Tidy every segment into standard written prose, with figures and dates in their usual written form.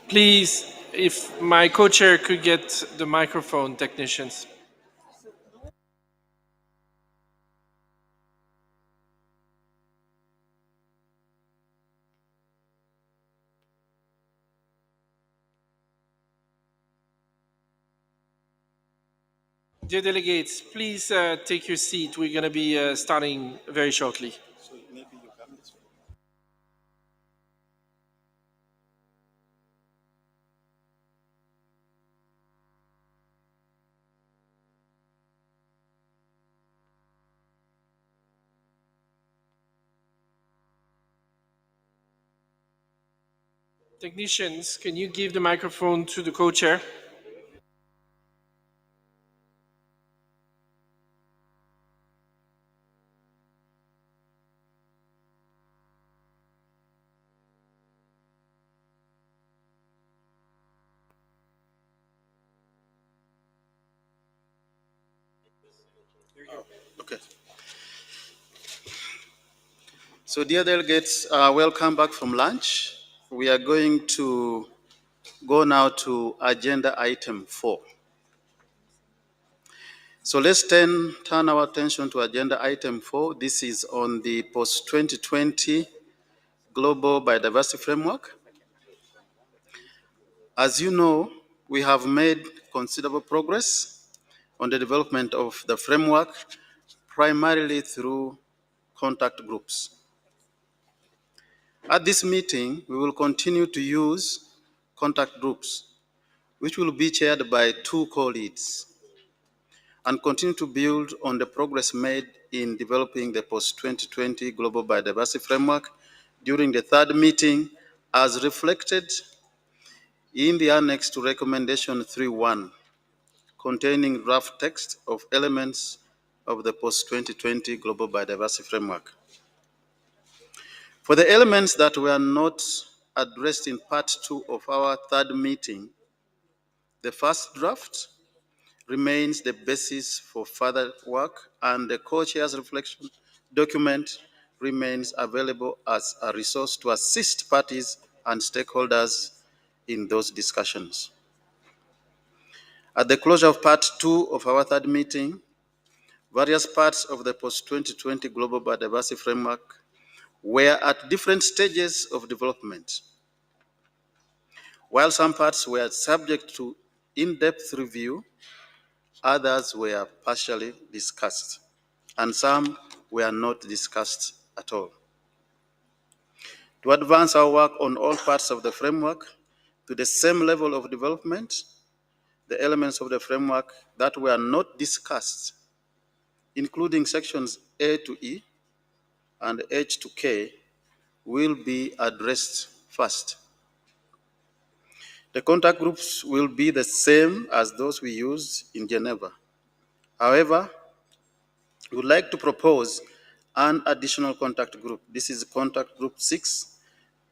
Please, if my co-chair could get the microphone technicians. Dear delegates, please take your seat. We're going to be starting very shortly. Technicians, can you give the microphone to the co-chair? Okay. So, dear delegates, welcome back from lunch. We are going to go now to agenda item 4. So let's turn our attention to agenda item 4. This is on the post-2020 Global Biodiversity Framework. As you know, we have made considerable progress on the development of the framework, primarily through contact groups. At this meeting, we will continue to use contact groups, which will be chaired by 2 co-leads, and continue to build on the progress made in developing the post-2020 Global Biodiversity Framework during the 3rd meeting, as reflected in the annex to Recommendation 3.1, containing draft text of elements of the post-2020 Global Biodiversity Framework. For the elements that were not addressed in Part 2 of our 3rd meeting, the first draft remains the basis for further work, and the co-chair's reflection document remains available as a resource to assist parties and stakeholders in those discussions. At the closure of Part 2 of our 3rd meeting, various parts of the post-2020 Global Biodiversity Framework were at different stages of development. While some parts were subject to in-depth review, others were partially discussed, and some were not discussed at all. To advance our work on all parts of the framework to the same level of development, the elements of the framework that were not discussed, including sections A to E and H to K, will be addressed first. The contact groups will be the same as those we used in Geneva. However, we would like to propose an additional contact group. This is contact group 6,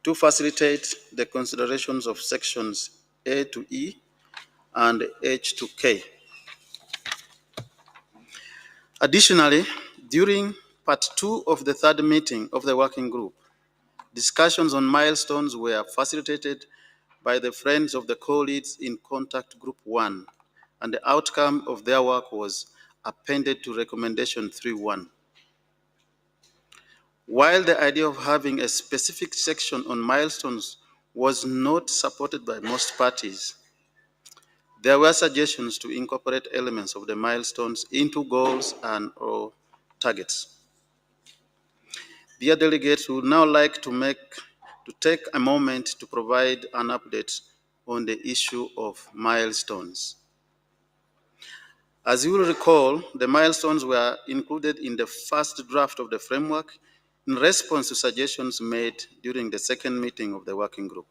to facilitate the considerations of sections A to E and H to K. Additionally, during Part 2 of the 3rd meeting of the working group, discussions on milestones were facilitated by the friends of the co-leads in Contact Group 1, and the outcome of their work was appended to Recommendation 3.1. While the idea of having a specific section on milestones was not supported by most parties, there were suggestions to incorporate elements of the milestones into goals and/or targets. Dear delegates, we would now like to take a moment to provide an update on the issue of milestones. As you will recall, the milestones were included in the first draft of the framework in response to suggestions made during the 2nd meeting of the working group.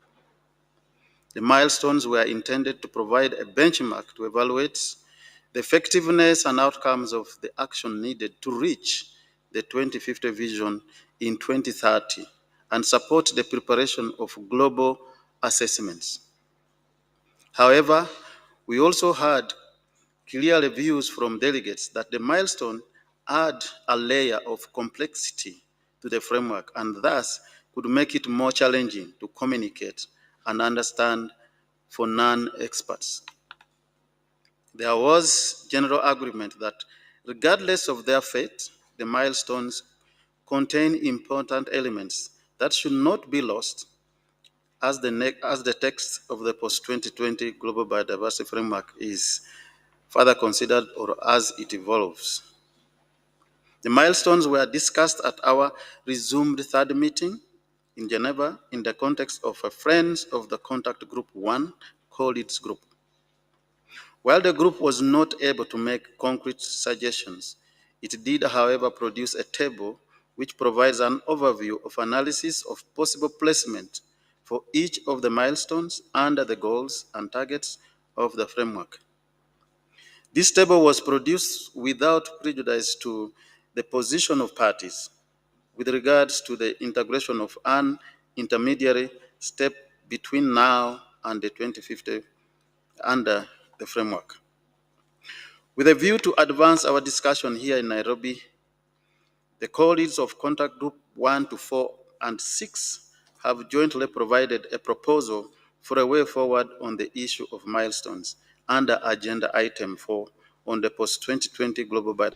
The milestones were intended to provide a benchmark to evaluate the effectiveness and outcomes of the action needed to reach the 2050 vision in 2030 and support the preparation of global assessments. However, we also had clear views from delegates that the milestone add a layer of complexity to the framework and thus could make it more challenging to communicate and understand for non-experts. There was general agreement that regardless of their fate, the milestones contain important elements that should not be lost as the text of the post-2020 Global Biodiversity Framework is further considered or as it evolves. The milestones were discussed at our resumed third meeting in Geneva in the context of a Friends of the Contact Group 1 colleagues group. While the group was not able to make concrete suggestions, it did, however, produce a table which provides an overview of analysis of possible placement for each of the milestones under the goals and targets of the framework. This table was produced without prejudice to the position of parties with regards to the integration of an intermediary step between now and the 2050 under the framework. With a view to advance our discussion here in Nairobi, the colleagues of Contact Group 1 to 4 and 6 have jointly provided a proposal for a way forward on the issue of milestones under Agenda Item 4 on the post-2020 Global Biodiversity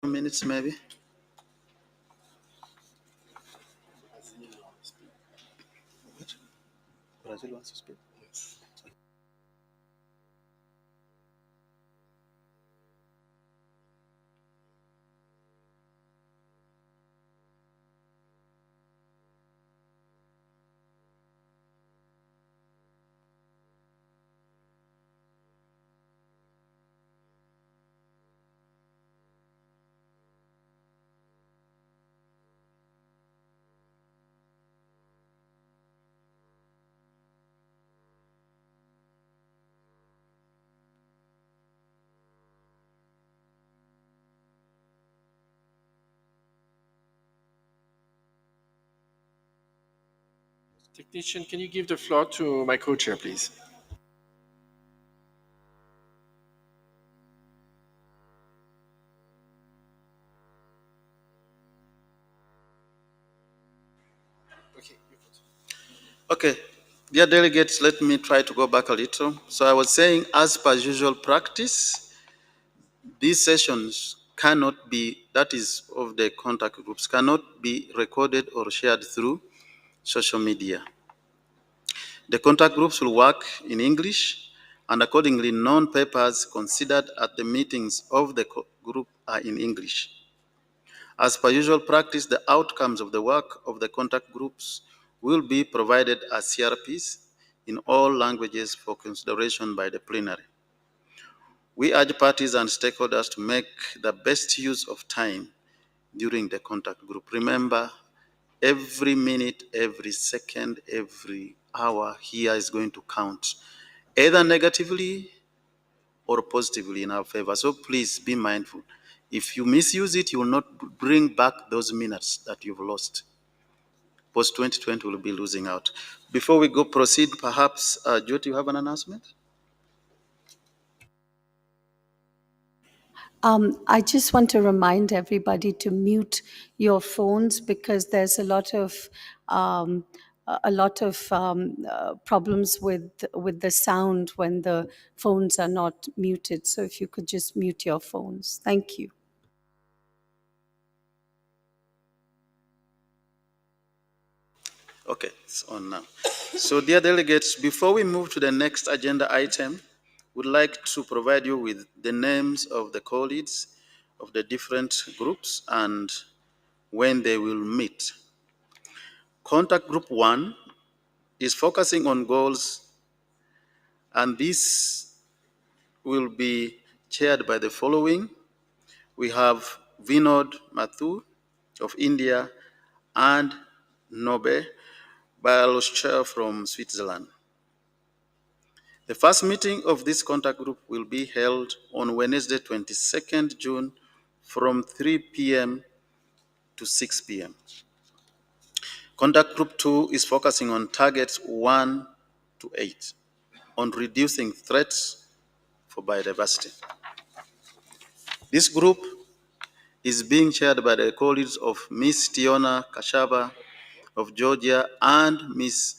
Minutes maybe. Brazil wants to speak. Technician, can you give the floor to my co-chair, please? Okay. Okay, dear delegates, let me try to go back a little. So I was saying, as per usual practice, these sessions cannot be, that is, of the contact groups, cannot be recorded or shared through social media. The contact groups will work in English, and accordingly, non-papers considered at the meetings of the group are in English. As per usual practice, the outcomes of the work of the contact groups will be provided as CRPs in all languages for consideration by the plenary. We urge parties and stakeholders to make the best use of time during the contact group. Remember, every minute, every second, every hour here is going to count, either negatively or positively in our favor. So please be mindful. If you misuse it, you will not bring back those minutes that you've lost. Post 2020 will be losing out. Before we go proceed, perhaps, Jyoti, you have an announcement? I just want to remind everybody to mute your phones because there's a lot of problems with the sound when the phones are not muted. So if you could just mute your phones, thank you. Okay, it's on now. So, dear delegates, before we move to the next agenda item, we'd like to provide you with the names of the co-leads of the different groups and when they will meet. Contact Group 1 is focusing on goals, and this will be chaired by the following. We have Vinod Mathur of India and Nobe Bioloscher from Switzerland. The first meeting of this contact group will be held on Wednesday, 22nd June from 3 p.m. to 6 p.m. Contact Group 2 is focusing on targets 1 to 8 on reducing threats for biodiversity. This group is being chaired by the colleagues of Ms. Tiona Kashaba of Georgia and Ms.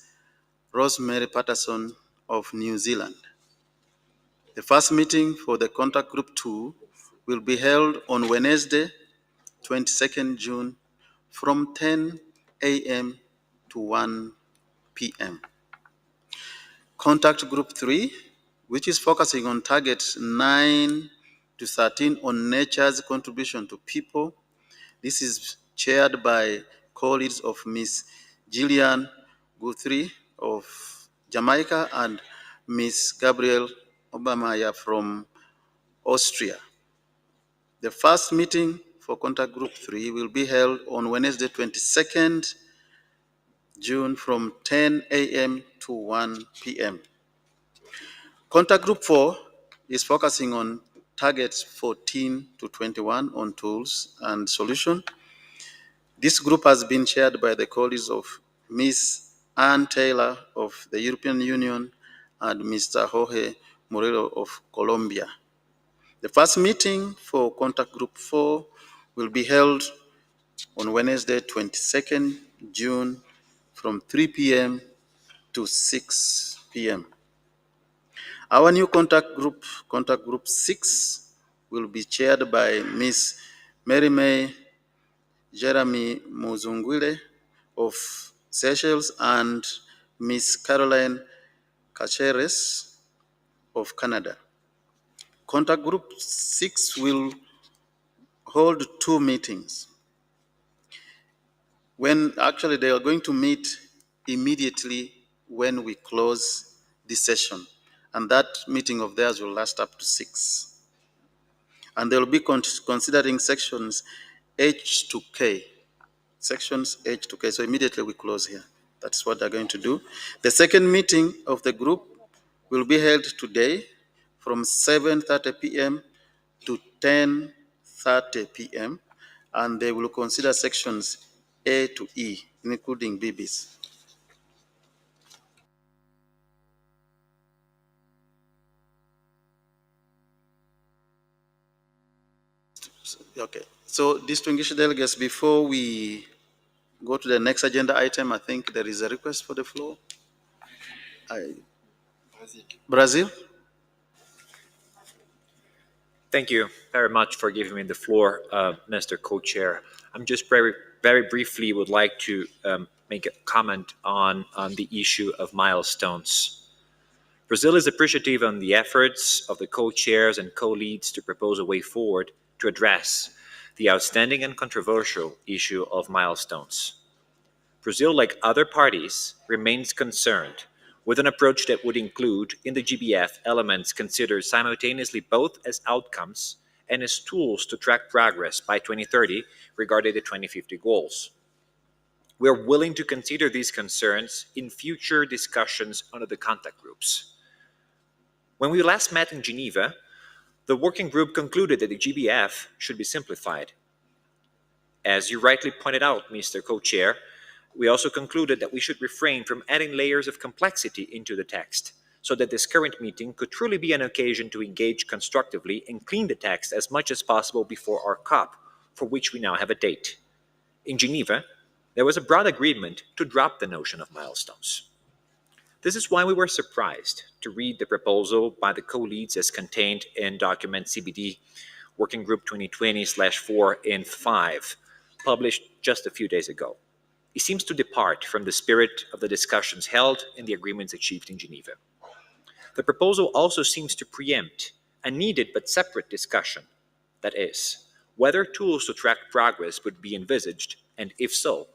Rosemary Patterson of New Zealand. The first meeting for the Contact Group 2 will be held on Wednesday, 22nd June from 10 a.m. to 1 p.m. Contact Group 3, which is focusing on targets 9 to 13 on nature's contribution to people. This is chaired by colleagues of Ms. Gillian Guthrie of Jamaica and Ms. Gabrielle Obamaya from Austria. The first meeting for Contact Group 3 will be held on Wednesday, 22nd June from 10 a.m. to 1 p.m. Contact Group 4 is focusing on targets 14 to 21 on tools and solution. This group has been chaired by the colleagues of Ms. Ann Taylor of the European Union and Mr. Jorge Moreno of Colombia. The first meeting for Contact Group 4 will be held on Wednesday, 22nd June from 3 p.m. to 6 p.m. Our new Contact Group 6, will be chaired by Ms. Mary May Jeremy Muzungwile of Seychelles, and Miss Caroline Caceres of Canada. Contact Group 6 will hold 2 meetings. When actually they are going to meet immediately when we close this session, and that meeting of theirs will last up to 6. And they will be considering sections H to K, sections H to K. So immediately we close here. That's what they're going to do. The second meeting of the group will be held today from 7:30 p.m. to 10:30 p.m. and they will consider sections A to E, including BBs. Okay, so distinguished delegates, before we go to the next agenda item, I think there is a request for the floor. Brazil? Thank you very much for giving me the floor, Mr. Co-Chair. I'm just very briefly would like to make a comment on the issue of milestones. Brazil is appreciative on the efforts of the co-chairs and co-leads to propose a way forward to address the outstanding and controversial issue of milestones. Brazil, like other parties, remains concerned with an approach that would include in the GBF elements considered simultaneously both as outcomes and as tools to track progress by 2030 regarding the 2050 goals. We are willing to consider these concerns in future discussions under the contact groups. When we last met in Geneva, the working group concluded that the GBF should be simplified. As you rightly pointed out, Mr. Co-Chair, we also concluded that we should refrain from adding layers of complexity into the text, so that this current meeting could truly be an occasion to engage constructively and clean the text as much as possible before our COP, for which we now have a date. In Geneva, there was a broad agreement to drop the notion of milestones. This is why we were surprised to read the proposal by the co-leads as contained in document CBD Working Group 2020-04 in 5, published just a few days ago. It seems to depart from the spirit of the discussions held and the agreements achieved in Geneva. The proposal also seems to preempt a needed but separate discussion, that is, whether tools to track progress would be envisaged, and if so,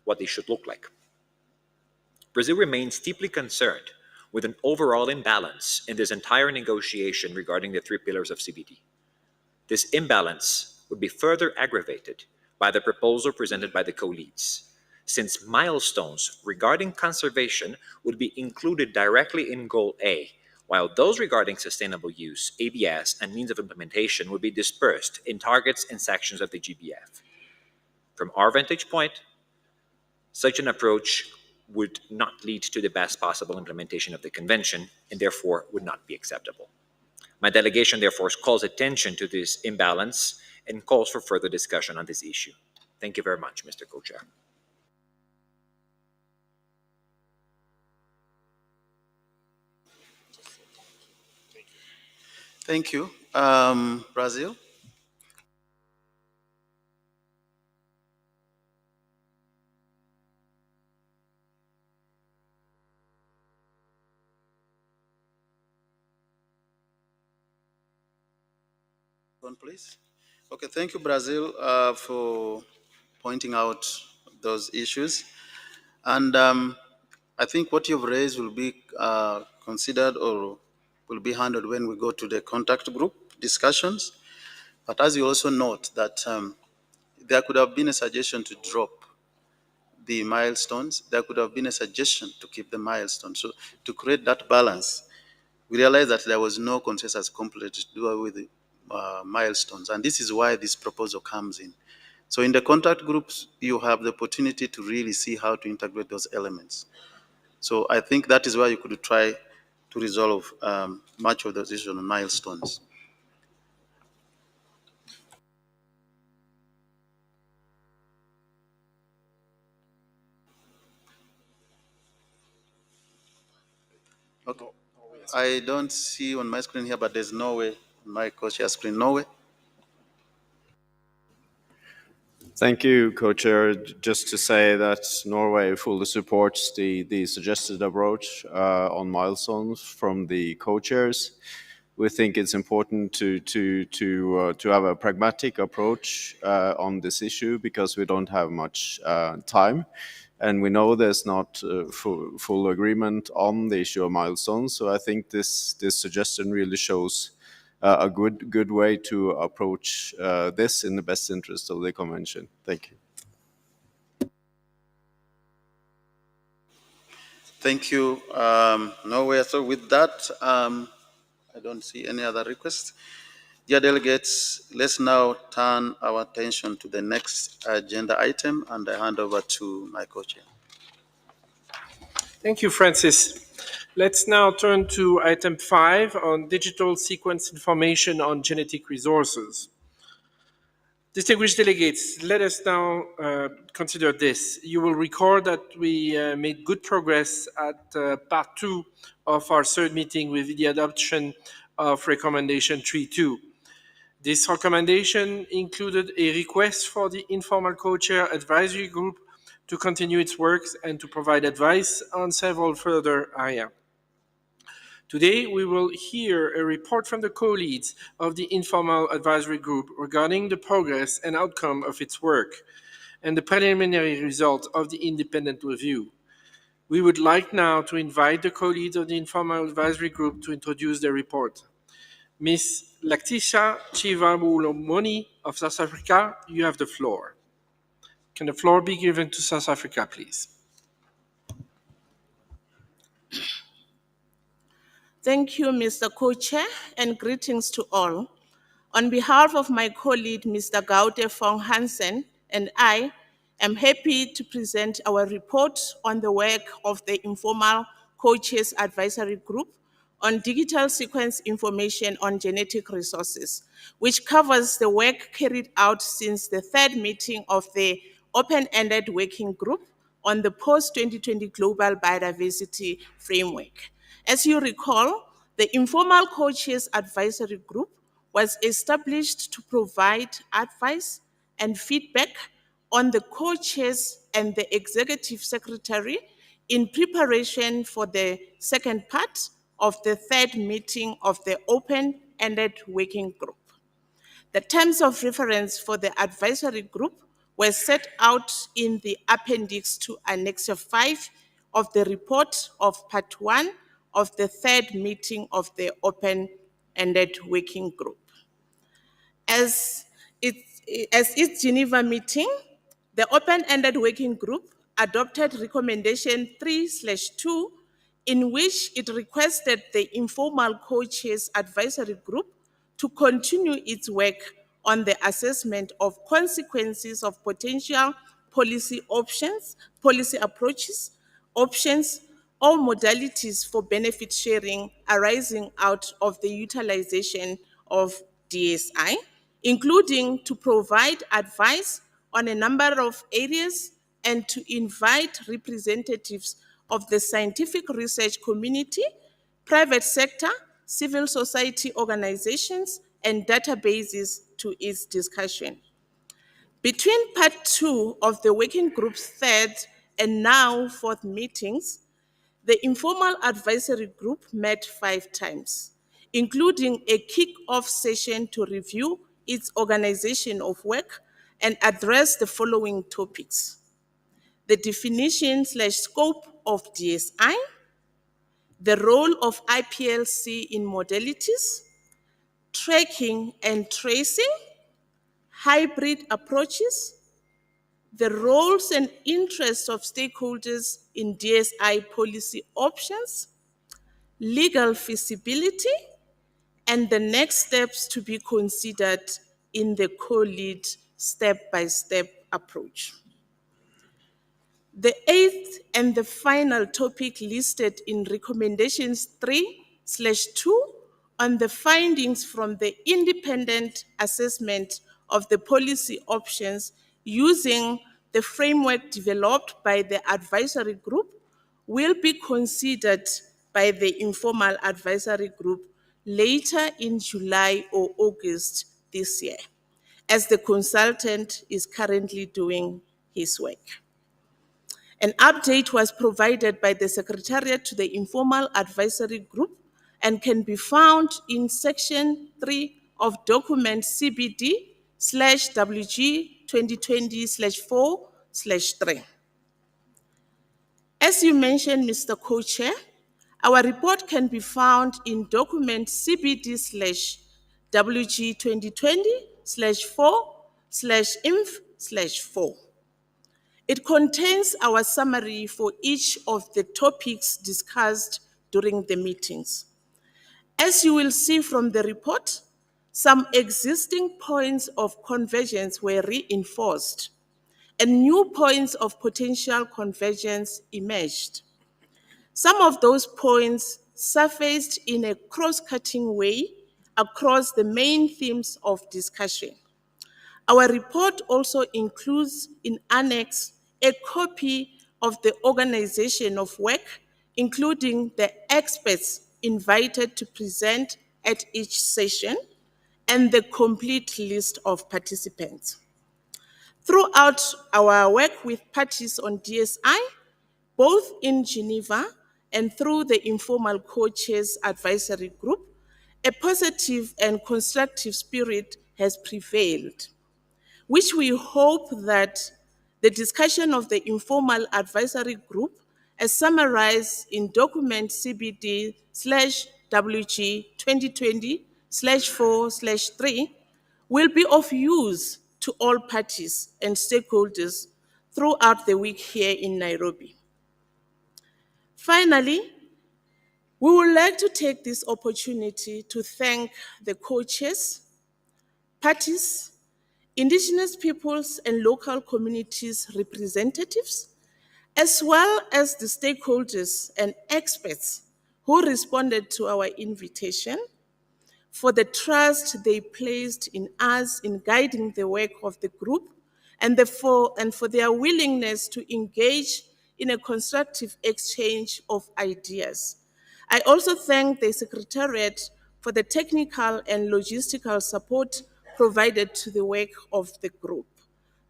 what they should look like. Brazil remains deeply concerned with an overall imbalance in this entire negotiation regarding the 3 pillars of CBD. This imbalance would be further aggravated by the proposal presented by the co-leads, since milestones regarding conservation would be included directly in Goal A, while those regarding sustainable use, ABS, and means of implementation would be dispersed in targets and sections of the GBF. From our vantage point, such an approach would not lead to the best possible implementation of the convention and therefore would not be acceptable. My delegation therefore calls attention to this imbalance and calls for further discussion on this issue. Thank you very much, Mr. Co-Chair. Thank you. Brazil? One, please. Okay, thank you, Brazil, for pointing out those issues. And I think what you've raised will be considered or will be handled when we go to the contact group discussions. But as you also note that there could have been a suggestion to drop the milestones. There could have been a suggestion to keep the milestones. So to create that balance, we realized that there was no consensus completely to do away with the milestones. And this is why this proposal comes in. So in the contact groups, you have the opportunity to really see how to integrate those elements. So I think that is why you could try to resolve much of those issues on milestones. Okay. I don't see on my screen here, but there's no way on my co-chair screen, no way. Thank you, Co-Chair. Just to say that Norway fully supports the suggested approach on milestones from the co-chairs. We think it's important to have a pragmatic approach on this issue because we don't have much time, and we know there's not full agreement on the issue of milestones. So I think this suggestion really shows a good way to approach this in the best interest of the convention. Thank you. Thank you, Norway. So with that, I don't see any other requests. Dear delegates, let's now turn our attention to the next agenda item, and I hand over to my co-chair. Thank you, Francis. Let's now turn to item 5 on digital sequence information on genetic resources. Distinguished delegates, let us now consider this. You will recall that we made good progress at part 2 of our third meeting with the adoption of recommendation 3.2. This recommendation included a request for the informal co-chair advisory group to continue its work and to provide advice on several further areas. Today, we will hear a report from the co-leads of the informal advisory group regarding the progress and outcome of its work and the preliminary result of the independent review. We would like now to invite the co-leads of the informal advisory group to introduce their report. Ms. Laktisha Chivamulomoni of South Africa, you have the floor. Can the floor be given to South Africa, please? Thank you, Mr. Co-Chair, and greetings to all. On behalf of my colleague, Mr. Gaute Fong Hansen, and I am happy to present our report on the work of the Informal Co-Chairs Advisory Group on digital sequence information on genetic resources, which covers the work carried out since the third meeting of the open-ended working group on the post-2020 Global Biodiversity Framework. As you recall, the Informal Co-Chairs Advisory Group was established to provide advice and feedback on the co-chairs and the executive secretary in preparation for the second part of the third meeting of the open-ended working group. The terms of reference for the advisory group were set out in the appendix to Annex 5 of the report of Part 1 of the third meeting of the open-ended working group. As its Geneva meeting, the open-ended working group adopted recommendation 3/2, in which it requested the informal co-chairs advisory group to continue its work on the assessment of consequences of potential policy options, policy approaches, options, or modalities for benefit sharing arising out of the utilization of DSI, including to provide advice on a number of areas and to invite representatives of the scientific research community, private sector, civil society organizations, and databases to its discussion. Between part 2 of the working group's third and now fourth meetings, the informal advisory group met 5 times, including a kick-off session to review its organization of work and address the following topics: the definition/scope of DSI, the role of IPLC in modalities, tracking and tracing, hybrid approaches, the roles and interests of stakeholders in DSI policy options, legal feasibility, and the next steps to be considered in the co-lead step-by-step approach. The eighth and the final topic listed in recommendations 3/2 on the findings from the independent assessment of the policy options using the framework developed by the advisory group will be considered by the informal advisory group later in July or August this year. as the consultant is currently doing his work. An update was provided by the Secretariat to the Informal Advisory Group and can be found in Section 3 of document CBD/WG 2020-04/3. As you mentioned, Mr. Co-Chair, our report can be found in document CBD/WG 2020/4/INF/4. It contains our summary for each of the topics discussed during the meetings. As you will see from the report, some existing points of convergence were reinforced and new points of potential convergence emerged. Some of those points surfaced in a cross-cutting way across the main themes of discussion. Our report also includes in annex a copy of the organization of work, including the experts invited to present at each session and the complete list of participants. Throughout our work with parties on DSI, both in Geneva and through the Informal Co-Chairs Advisory Group, a positive and constructive spirit has prevailed, which we hope that the discussion of the Informal Advisory Group, as summarized in document CBD/WG 2020/4/3, will be of use to all parties and stakeholders throughout the week here in Nairobi. Finally, we would like to take this opportunity to thank the co-chairs, parties, Indigenous peoples and local communities representatives, as well as the stakeholders and experts who responded to our invitation, for the trust they placed in us in guiding the work of the group, and for their willingness to engage in a constructive exchange of ideas. I also thank the Secretariat for the technical and logistical support provided to the work of the group.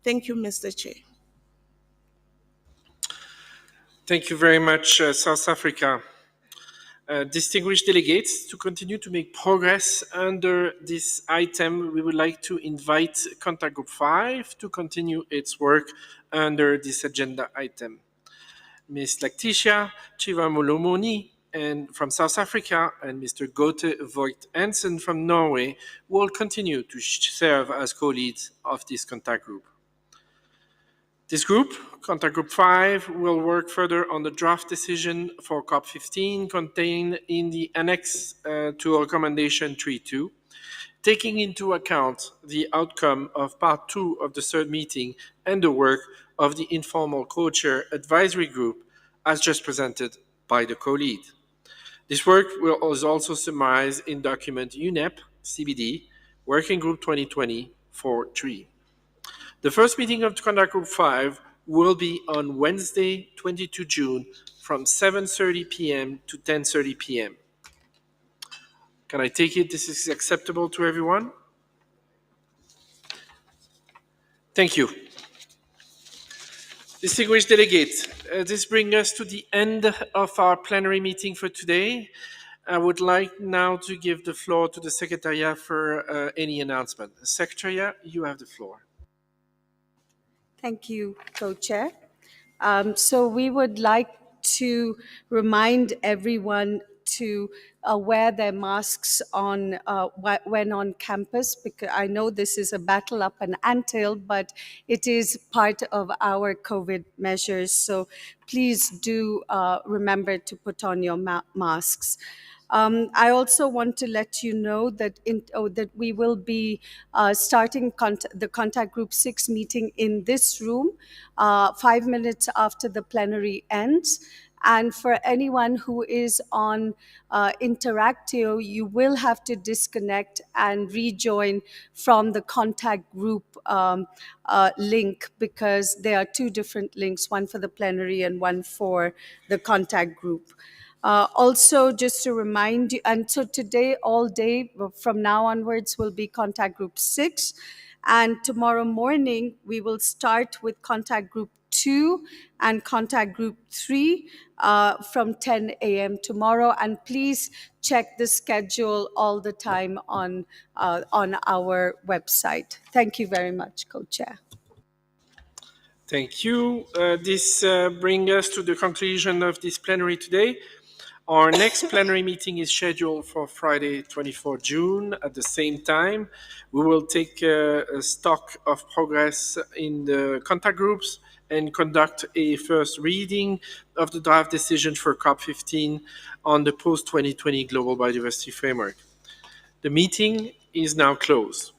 Thank you, Mr. Chair. Thank you very much, South Africa. Distinguished delegates, to continue to make progress under this item, we would like to invite Contact Group 5 to continue its work under this agenda item. Ms. Lactitia Chivamolomoni and from South Africa and Mr. Gote Voigt Hansen from Norway will continue to serve as co-leads of this contact group. This group, Contact Group 5, will work further on the draft decision for COP15 contained in the annex to Recommendation 3.2, taking into account the outcome of Part 2 of the third meeting and the work of the informal co-chair advisory group as just presented by the co-lead. This work was also summarized in document UNEP CBD Working Group 2020-4/3. The first meeting of Contact Group 5 will be on Wednesday, 22 June from 7:30 p.m. to 10:30 p.m. Can I take it this is acceptable to everyone? Thank you. Distinguished delegates, this brings us to the end of our plenary meeting for today. I would like now to give the floor to the Secretariat for any announcement. Secretariat, you have the floor. Thank you, Co-Chair. So we would like to remind everyone to wear their masks on when on campus, because I know this is a battle up an anthill, but it is part of our COVID measures. So please do remember to put on your masks. I also want to let you know that that we will be starting the Contact Group 6 meeting in this room 5 minutes after the plenary ends. And for anyone who is on Interactio, you will have to disconnect and rejoin from the Contact Group link, because there are two different links, one for the plenary and one for the Contact Group. Also, just to remind you, and so today, all day, from now onwards, will be Contact Group 6. And tomorrow morning, we will start with contact group 2 and contact group 3 from 10 a.m. tomorrow. And please check the schedule all the time on our website. Thank you very much, Co-Chair. Thank you. This brings us to the conclusion of this plenary today. Our next plenary meeting is scheduled for Friday, 24 June at the same time. We will take a stock of progress in the contact groups and conduct a first reading of the draft decision for COP15 on the post-2020 Global Biodiversity Framework. The meeting is now closed.